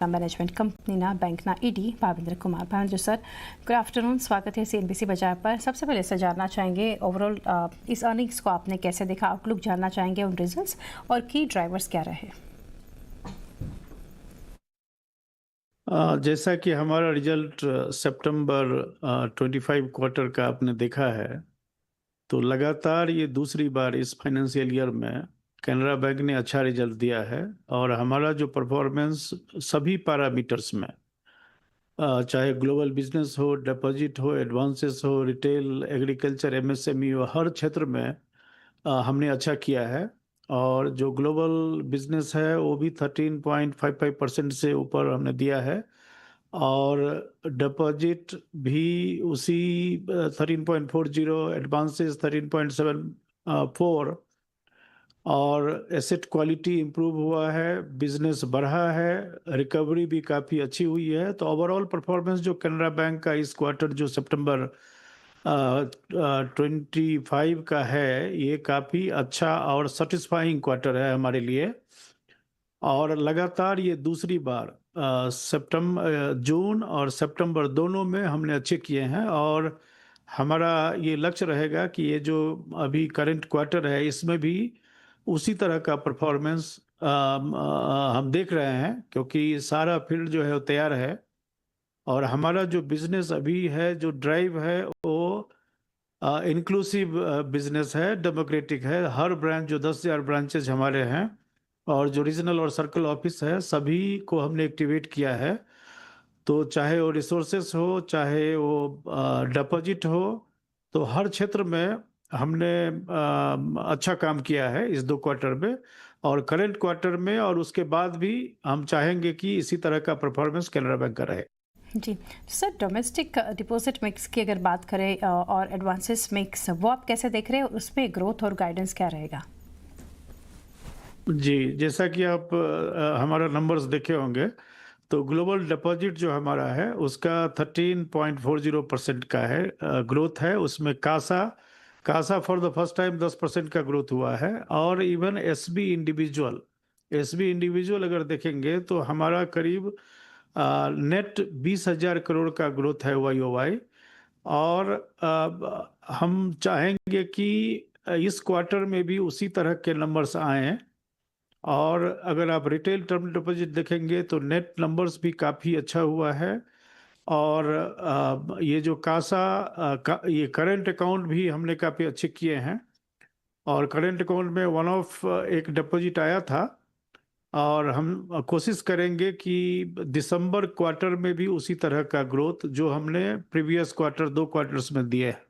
Management company ना bank ना ED Bhavindra Kumar. Bhavindra sir, good afternoon, स्वागत है सीएनबीसी बाजार पर। सबसे पहले से जानना चाहेंगे ओवरऑल इस अर्निंग्स को आपने कैसे देखा, आउटलुक जानना चाहेंगे, उन रिजल्ट्स और की ड्राइवर्स क्या रहे। जैसा कि हमारा रिजल्ट सितंबर 25 क्वार्टर का आपने देखा है, तो लगातार ये दूसरी बार इस फाइनेंशियल ईयर में कैनरा बैंक ने अच्छा रिजल्ट दिया है। और हमारा जो परफॉर्मेंस सभी पैरामीटर्स में, चाहे ग्लोबल बिजनेस हो, डिपॉजिट हो, एडवांसेस हो, रिटेल, एग्रीकल्चर, एमएसएमई हो, हर क्षेत्र में हमने अच्छा किया है। और जो ग्लोबल बिजनेस है वो भी 13.55% से ऊपर हमने दिया है। और डिपॉजिट भी उसी 13.40, एडवांसेस 13.74। और एसेट क्वालिटी इम्प्रूव हुआ है, बिजनेस बढ़ा है, रिकवरी भी काफ़ी अच्छी हुई है। तो ओवरऑल परफॉर्मेंस जो कैनरा बैंक का इस क्वार्टर जो सितंबर 25 का है, ये काफ़ी अच्छा और सेटिस्फाइंग क्वार्टर है हमारे लिए। और लगातार ये दूसरी बार जून और सितंबर दोनों में हमने अच्छे किए हैं। और हमारा ये लक्ष्य रहेगा कि ये जो अभी करंट क्वार्टर है इसमें भी उसी तरह का परफॉर्मेंस हम देख रहे हैं, क्योंकि सारा फील्ड जो है वो तैयार है। और हमारा जो बिजनेस अभी है, जो ड्राइव है, वो इंक्लूसिव बिजनेस है, डेमोक्रेटिक है। हर ब्रांच जो 10,000 ब्रांचेज हमारे हैं और जो रीजनल और सर्कल ऑफिस है, सभी को हमने एक्टिवेट किया है। तो चाहे वो रिसोर्सेस हो, चाहे वो डिपॉजिट हो, तो हर क्षेत्र में हमने अच्छा काम किया है इस 2 क्वार्टर में। और करंट क्वार्टर में और उसके बाद भी हम चाहेंगे कि इसी तरह का परफॉर्मेंस कैनरा बैंक का रहे। जी सर, डोमेस्टिक डिपॉजिट मिक्स की अगर बात करें और एडवांसेस मिक्स, वो आप कैसे देख रहे हैं, उसमें ग्रोथ और गाइडेंस क्या रहेगा। जी, जैसा कि आप हमारा नंबर्स देखे होंगे, तो ग्लोबल डिपॉजिट जो हमारा है उसका 13.40% का है, ग्रोथ है। उसमें CASA for the first time 10% का ग्रोथ हुआ है। और इवन एसबी इंडिविजुअल अगर देखेंगे तो हमारा करीब नेट 20,000 करोड़ का ग्रोथ है YOY। और हम चाहेंगे कि इस क्वार्टर में भी उसी तरह के नंबर्स आएँ। और अगर आप रिटेल टर्म डिपॉजिट देखेंगे तो नेट नंबर्स भी काफ़ी अच्छा हुआ है। और ये जो ये करंट अकाउंट भी हमने काफ़ी अच्छे किए हैं। और करंट अकाउंट में वन ऑफ एक डिपॉजिट आया था। और हम कोशिश करेंगे कि दिसंबर क्वार्टर में भी उसी तरह का ग्रोथ जो हमने प्रीवियस क्वार्टर 2 क्वार्टर्स में दिए है।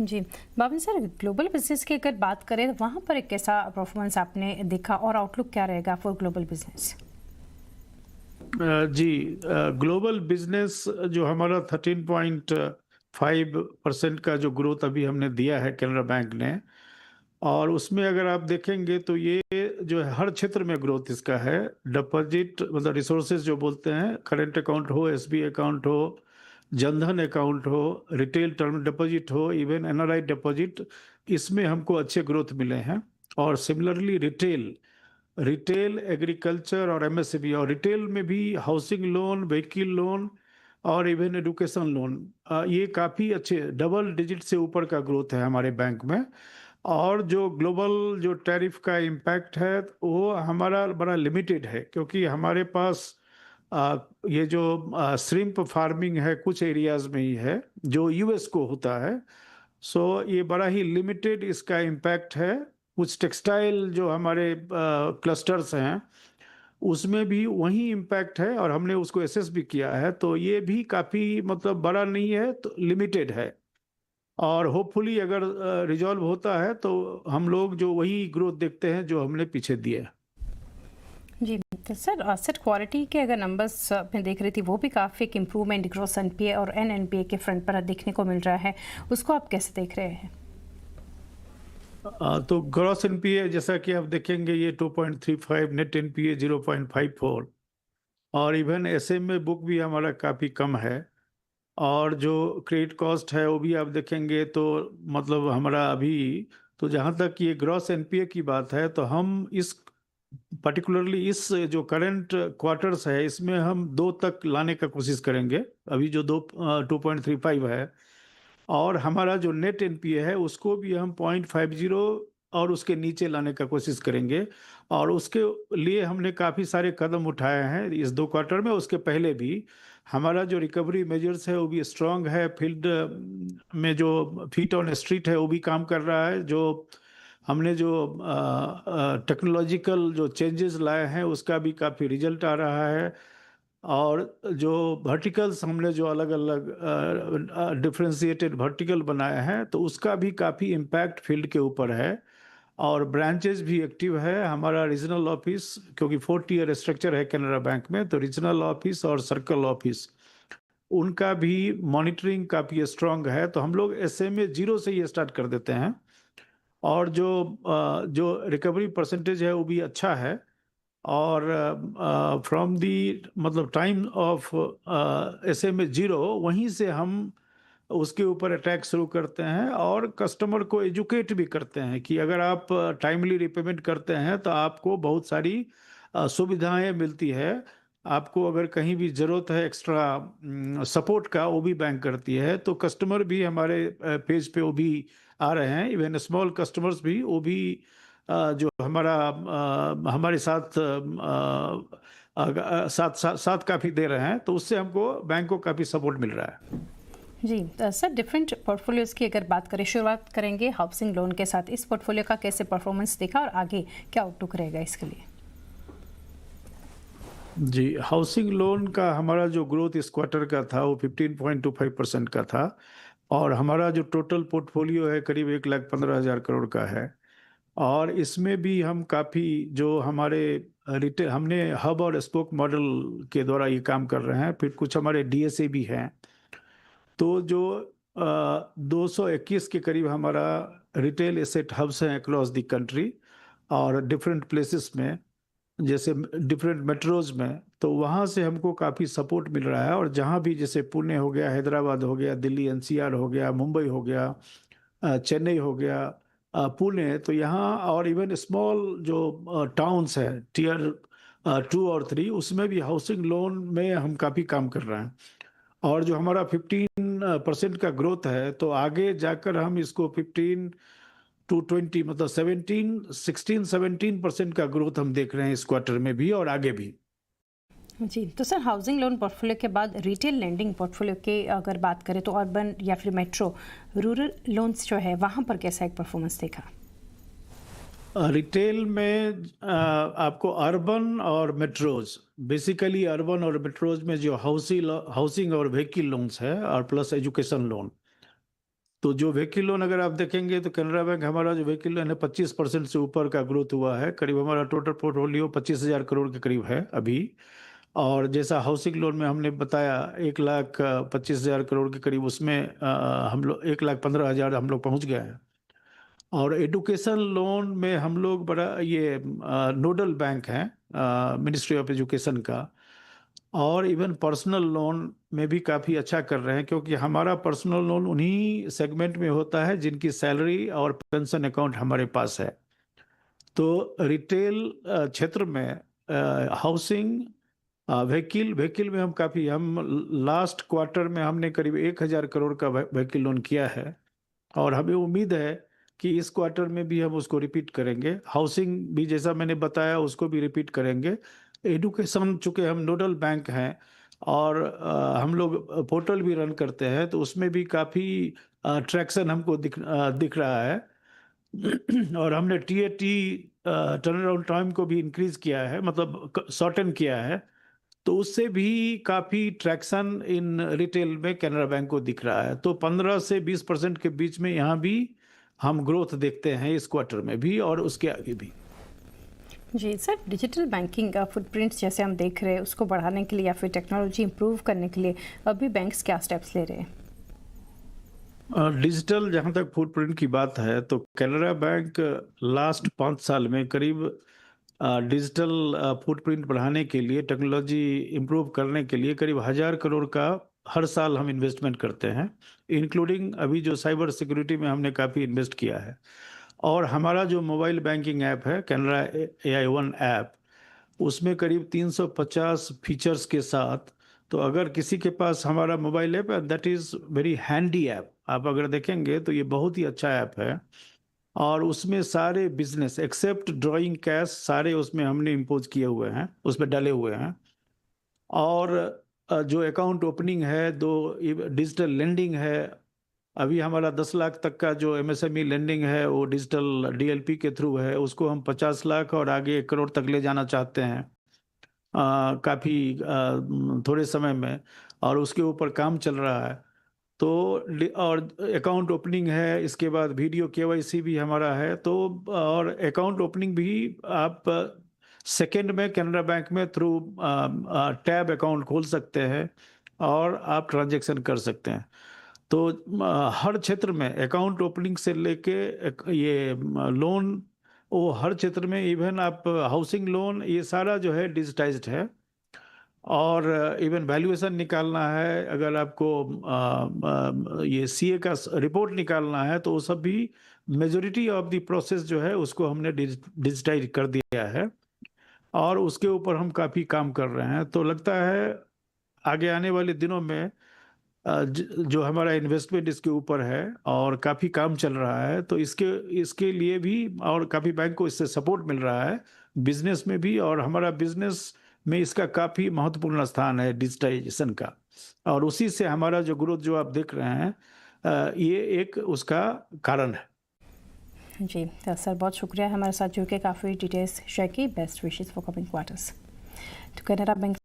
जी बाबिन सर, ग्लोबल बिजनेस की अगर बात करें तो वहाँ पर एक कैसा परफॉर्मेंस आपने देखा और आउटलुक क्या रहेगा फॉर ग्लोबल बिजनेस। जी, ग्लोबल बिजनेस जो हमारा 13.5% का जो ग्रोथ अभी हमने दिया है कैनरा बैंक ने, और उसमें अगर आप देखेंगे तो ये जो है हर क्षेत्र में ग्रोथ इसका है। डिपॉजिट मतलब रिसोर्सेज जो बोलते हैं, करंट अकाउंट हो, एसबी अकाउंट हो, जनधन अकाउंट हो, रिटेल टर्म डिपॉजिट हो, इवन एनआरआई डिपॉजिट, इसमें हमको अच्छे ग्रोथ मिले हैं। और सिमिलरली रिटेल, एग्रीकल्चर और एमएसएमई, और रिटेल में भी हाउसिंग लोन, व्हीकल लोन और इवन एजुकेशन लोन, ये काफ़ी अच्छे डबल डिजिट से ऊपर का ग्रोथ है हमारे बैंक में। और जो ग्लोबल जो टैरिफ का इम्पैक्ट है वो हमारा बड़ा लिमिटेड है, क्योंकि हमारे पास ये जो श्रिम्प फार्मिंग है कुछ एरियाज में ही है जो यूएस को होता है। सो ये बड़ा ही लिमिटेड इसका इम्पैक्ट है। कुछ टेक्सटाइल जो हमारे क्लस्टर्स हैं उसमें भी वही इम्पैक्ट है, और हमने उसको एसेस भी किया है। तो ये भी काफ़ी मतलब बड़ा नहीं है, तो लिमिटेड है। और होपफुली अगर रिजॉल्व होता है तो हम लोग जो वही ग्रोथ देखते हैं जो हमने पीछे दिए। जी तो सर, एसेट क्वालिटी के अगर नंबर्स मैं देख रही थी, वो भी काफ़ी एक इम्प्रूवमेंट ग्रॉस एनपीए और एनएनपीए के फ्रंट पर देखने को मिल रहा है, उसको आप कैसे देख रहे हैं। तो ग्रॉस एनपीए जैसा कि आप देखेंगे ये 2.35, नेट एनपीए 0.54। और इवन एसएमए बुक भी हमारा काफ़ी कम है। और जो क्रेडिट कॉस्ट है वो भी आप देखेंगे तो मतलब हमारा अभी, तो जहाँ तक ये ग्रॉस एनपीए की बात है, तो हम इस पर्टिकुलरली इस जो करंट क्वार्टर्स है इसमें हम 2 तक लाने का कोशिश करेंगे। अभी जो 2.35 है, और हमारा जो नेट एनपीए है उसको भी हम 0.50 और उसके नीचे लाने का कोशिश करेंगे। और उसके लिए हमने काफ़ी सारे कदम उठाए हैं इस 2 क्वार्टर में, उसके पहले भी। हमारा जो रिकवरी मेजर्स है वो भी स्ट्रांग है, फील्ड में जो फीट ऑन स्ट्रीट है वो भी काम कर रहा है। जो हमने जो टेक्नोलॉजिकल जो चेंजेस लाए हैं उसका भी काफ़ी रिजल्ट आ रहा है। और जो वर्टिकल्स हमने जो अलग अलग डिफरेंशिएटेड वर्टिकल बनाए हैं तो उसका भी काफ़ी इम्पैक्ट फील्ड के ऊपर है। और ब्रांचेस भी एक्टिव है। हमारा रीजनल ऑफिस, क्योंकि 4 टियर स्ट्रक्चर है कैनरा बैंक में, तो रीजनल ऑफिस और सर्कल ऑफिस उनका भी मॉनिटरिंग काफ़ी स्ट्रांग है। तो हम लोग एसएमए 0 से ही स्टार्ट कर देते हैं। और जो रिकवरी परसेंटेज है वो भी अच्छा है। और फ्रॉम दी मतलब टाइम ऑफ एसएमए 0 वहीं से हम उसके ऊपर अटैक शुरू करते हैं और कस्टमर को एजुकेट भी करते हैं कि अगर आप टाइमली रिपेमेंट करते हैं तो आपको बहुत सारी सुविधाएं मिलती है। आपको अगर कहीं भी ज़रूरत है एक्स्ट्रा सपोर्ट का, वो भी बैंक करती है। तो कस्टमर भी हमारे पेज पे वो भी आ रहे हैं, इवन स्मॉल कस्टमर्स भी, वो भी जो हमारे साथ साथ साथ साथ काफ़ी दे रहे हैं। तो उससे हमको बैंक को काफ़ी सपोर्ट मिल रहा है। जी सर, डिफरेंट पोर्टफोलियोज़ की अगर बात करें, शुरुआत करेंगे हाउसिंग लोन के साथ। इस पोर्टफोलियो का कैसे परफॉर्मेंस देखा और आगे क्या आउटलुक रहेगा इसके लिए? जी, हाउसिंग लोन का हमारा जो ग्रोथ इस क्वार्टर का था वो 15.25% का था। और हमारा जो टोटल पोर्टफोलियो है करीब 1,15,000 करोड़ का है। और इसमें भी हम काफ़ी जो हमारे रिटेल, हमने हब और स्पोक मॉडल के द्वारा ये काम कर रहे हैं। फिर कुछ हमारे डीएसए भी हैं। तो जो 221 के करीब हमारा रिटेल एसेट हब्स हैं अक्रॉस द कंट्री और डिफरेंट प्लेसेस में, जैसे डिफरेंट मेट्रोज में। तो वहाँ से हमको काफ़ी सपोर्ट मिल रहा है। और जहाँ भी, जैसे पुणे हो गया, हैदराबाद हो गया, दिल्ली एनसीआर हो गया, मुंबई हो गया, चेन्नई हो गया, पुणे, तो यहाँ और इवन स्मॉल जो टाउन्स हैं टियर 2 और 3, उसमें भी हाउसिंग लोन में हम काफ़ी काम कर रहे हैं। और जो हमारा 15% का ग्रोथ है, तो आगे जाकर हम इसको 15 टू 20 मतलब 17% का ग्रोथ हम देख रहे हैं इस क्वार्टर में भी और आगे भी। जी, तो सर हाउसिंग लोन पोर्टफोलियो के बाद रिटेल लेंडिंग पोर्टफोलियो की अगर बात करें तो अर्बन या फिर मेट्रो रूरल लोन्स जो है वहाँ पर कैसा एक परफॉर्मेंस देखा? रिटेल में आपको अर्बन और मेट्रोज, बेसिकली अर्बन और मेट्रोज में जो हाउसिंग और व्हीकल लोन्स है और प्लस एजुकेशन लोन। तो जो व्हीकल लोन अगर आप देखेंगे तो कैनरा बैंक, हमारा जो व्हीकल लोन है 25% से ऊपर का ग्रोथ हुआ है। करीब हमारा टोटल पोर्टफोलियो 25,000 करोड़ के करीब है अभी। और जैसा हाउसिंग लोन में हमने बताया 1,25,000 करोड़ के करीब, उसमें हम लोग 1,15,000 हम लोग पहुंच गए हैं। और एजुकेशन लोन में हम लोग बड़ा ये नोडल बैंक हैं मिनिस्ट्री ऑफ एजुकेशन का। और इवन पर्सनल लोन में भी काफ़ी अच्छा कर रहे हैं, क्योंकि हमारा पर्सनल लोन उन्हीं सेगमेंट में होता है जिनकी सैलरी और पेंशन अकाउंट हमारे पास है। तो रिटेल क्षेत्र में हाउसिंग, व्हीकल में हम लास्ट क्वार्टर में हमने करीब 1,000 करोड़ का व्हीकल लोन किया है। और हमें उम्मीद है कि इस क्वार्टर में भी हम उसको रिपीट करेंगे। हाउसिंग भी जैसा मैंने बताया उसको भी रिपीट करेंगे। एडुकेशन, चूँकि हम नोडल बैंक हैं और हम लोग पोर्टल भी रन करते हैं, तो उसमें भी काफ़ी ट्रैक्शन हमको दिख रहा है। और हमने टीएटी टर्न अराउंड टाइम को भी इंक्रीज किया है, मतलब शॉर्टन किया है। तो उससे भी काफ़ी ट्रैक्शन इन रिटेल में कैनरा बैंक को दिख रहा है। तो 15 से 20% के बीच में यहाँ भी हम ग्रोथ देखते हैं इस क्वार्टर में भी और उसके आगे भी। जी सर, डिजिटल बैंकिंग का फुटप्रिंट्स जैसे हम देख रहे हैं उसको बढ़ाने के लिए या फिर टेक्नोलॉजी इंप्रूव करने के लिए अभी बैंक्स क्या स्टेप्स ले रहे हैं? डिजिटल जहाँ तक फुटप्रिंट की बात है तो कैनरा बैंक लास्ट 5 साल में करीब डिजिटल फुटप्रिंट बढ़ाने के लिए, टेक्नोलॉजी इम्प्रूव करने के लिए करीब 1,000 करोड़ का हर साल हम इन्वेस्टमेंट करते हैं, इंक्लूडिंग अभी जो साइबर सिक्योरिटी में हमने काफ़ी इन्वेस्ट किया है। और हमारा जो मोबाइल बैंकिंग ऐप है कैनरा AI वन ऐप, उसमें करीब 350 फीचर्स के साथ, तो अगर किसी के पास हमारा मोबाइल ऐप है, that is very handy app. आप अगर देखेंगे तो ये बहुत ही अच्छा ऐप है, और उसमें सारे बिजनेस एक्सेप्ट ड्राइंग कैश सारे उसमें हमने इम्पोज किए हुए हैं, उसमें डाले हुए हैं। और जो अकाउंट ओपनिंग है, दो डिजिटल लेंडिंग है। अभी हमारा 10 लाख तक का जो MSME लेंडिंग है वो डिजिटल DLP के थ्रू है, उसको हम 50 लाख और आगे 1 करोड़ तक ले जाना चाहते हैं काफ़ी थोड़े समय में, और उसके ऊपर काम चल रहा है। तो और अकाउंट ओपनिंग है, इसके बाद वीडियो KYC भी हमारा है। तो और अकाउंट ओपनिंग भी आप सेकंड में कैनरा बैंक में थ्रू टैब अकाउंट खोल सकते हैं और आप ट्रांजैक्शन कर सकते हैं। तो हर क्षेत्र में अकाउंट ओपनिंग से लेके ये लोन, वो हर क्षेत्र में, इवन आप हाउसिंग लोन, ये सारा जो है डिजिटाइज्ड है। और इवन वैल्यूएशन निकालना है, अगर आपको ये CA का रिपोर्ट निकालना है, तो वो सब भी मेजोरिटी ऑफ द प्रोसेस जो है उसको हमने डिजिटाइज कर दिया है, और उसके ऊपर हम काफ़ी काम कर रहे हैं। तो लगता है आगे आने वाले दिनों में जो हमारा इन्वेस्टमेंट इसके ऊपर है और काफ़ी काम चल रहा है, तो इसके लिए भी और काफ़ी बैंक को इससे सपोर्ट मिल रहा है बिजनेस में भी, और हमारा बिजनेस में इसका काफ़ी महत्वपूर्ण स्थान है डिजिटाइजेशन का। और उसी से हमारा जो ग्रोथ जो आप देख रहे हैं, ये एक उसका कारण है। जी तो सर, बहुत शुक्रिया हमारे साथ जुड़ के काफ़ी डिटेल्स शेयर की। Best wishes for coming quarters. तो कैनरा बैंक